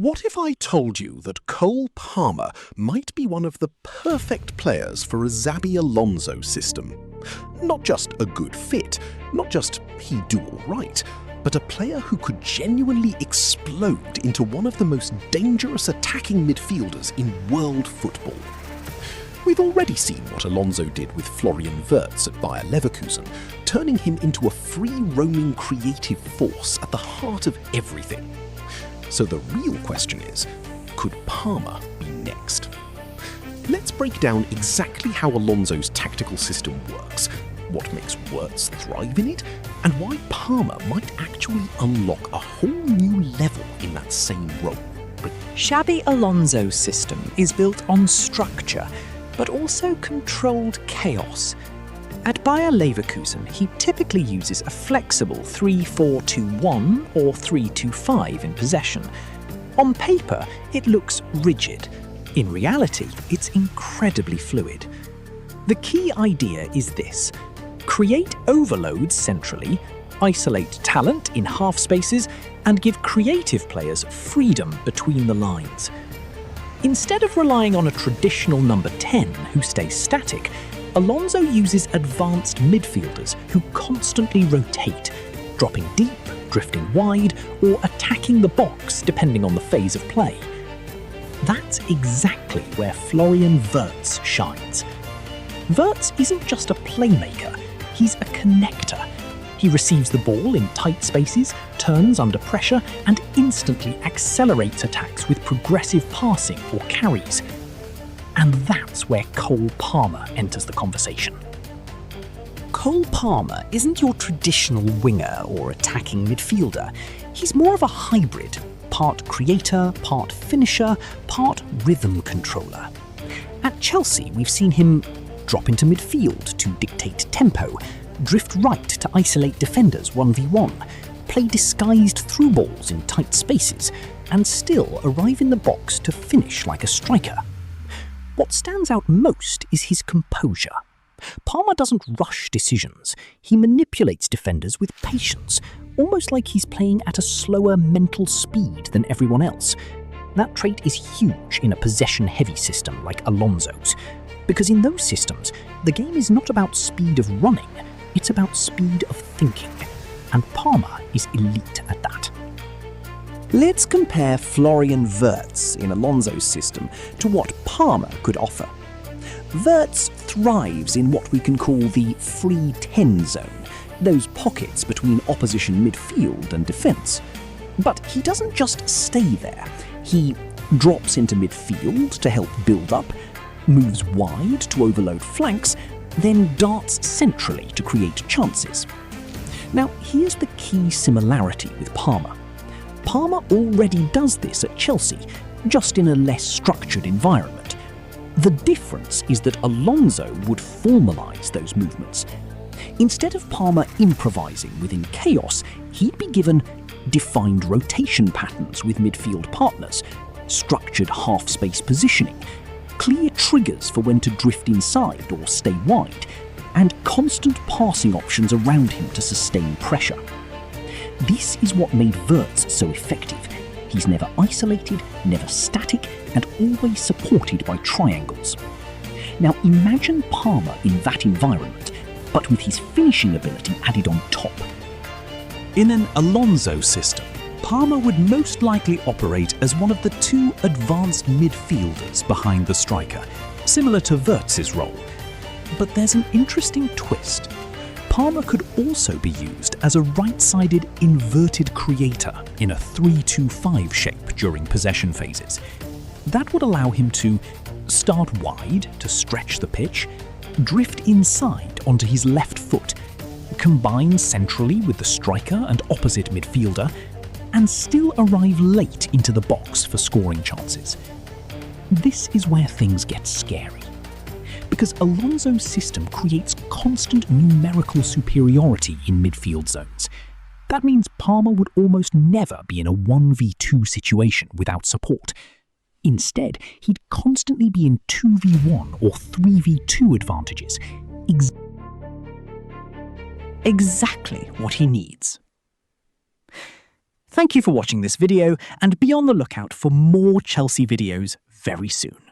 What if I told you that Cole Palmer might be one of the perfect players for a Xabi Alonso system? Not just a good fit, not just he'd do all right, but a player who could genuinely explode into one of the most dangerous attacking midfielders in world football. We've already seen what Alonso did with Florian Wirtz at Bayer Leverkusen, turning him into a free-roaming creative force at the heart of everything. So the real question is, could Palmer be next? Let's break down exactly how Alonso's tactical system works, what makes Wirtz thrive in it, and why Palmer might actually unlock a whole new level in that same role. Xabi Alonso's system is built on structure, but also controlled chaos. At Bayer Leverkusen, he typically uses a flexible 3-4-2-1 or 3-2-5 in possession. On paper, it looks rigid. In reality, it's incredibly fluid. The key idea is this: create overloads centrally, isolate talent in half spaces, and give creative players freedom between the lines. Instead of relying on a traditional number 10 who stays static, Alonso uses advanced midfielders who constantly rotate, dropping deep, drifting wide, or attacking the box depending on the phase of play. That's exactly where Florian Wirtz shines. Wirtz isn't just a playmaker, he's a connector. He receives the ball in tight spaces, turns under pressure, and instantly accelerates attacks with progressive passing or carries. And that's where Cole Palmer enters the conversation. Cole Palmer isn't your traditional winger or attacking midfielder. He's more of a hybrid, part creator, part finisher, part rhythm controller. At Chelsea, we've seen him drop into midfield to dictate tempo, drift right to isolate defenders 1v1, play disguised through balls in tight spaces, and still arrive in the box to finish like a striker. What stands out most is his composure. Palmer doesn't rush decisions. He manipulates defenders with patience, almost like he's playing at a slower mental speed than everyone else. That trait is huge in a possession-heavy system like Alonso's, because in those systems, the game is not about speed of running, it's about speed of thinking, and Palmer is elite at that. Let's compare Florian Wirtz in Alonso's system to what Palmer could offer. Wirtz thrives in what we can call the free 10 zone, those pockets between opposition midfield and defence. But he doesn't just stay there. He drops into midfield to help build up, moves wide to overload flanks, then darts centrally to create chances. Now, here's the key similarity with Palmer. Palmer already does this at Chelsea, just in a less structured environment. The difference is that Alonso would formalise those movements. Instead of Palmer improvising within chaos, he'd be given defined rotation patterns with midfield partners, structured half-space positioning, clear triggers for when to drift inside or stay wide, and constant passing options around him to sustain pressure. This is what made Wirtz so effective. He's never isolated, never static, and always supported by triangles. Now imagine Palmer in that environment, but with his finishing ability added on top. In an Alonso system, Palmer would most likely operate as one of the two advanced midfielders behind the striker, similar to Wirtz's role. But there's an interesting twist. Palmer could also be used as a right-sided inverted creator in a 3-2-5 shape during possession phases. That would allow him to start wide to stretch the pitch, drift inside onto his left foot, combine centrally with the striker and opposite midfielder, and still arrive late into the box for scoring chances. This is where things get scary, because Alonso's system creates constant numerical superiority in midfield zones. That means Palmer would almost never be in a 1v2 situation without support. Instead, he'd constantly be in 2v1 or 3v2 advantages. Exactly what he needs. Thank you for watching this video, and be on the lookout for more Chelsea videos very soon.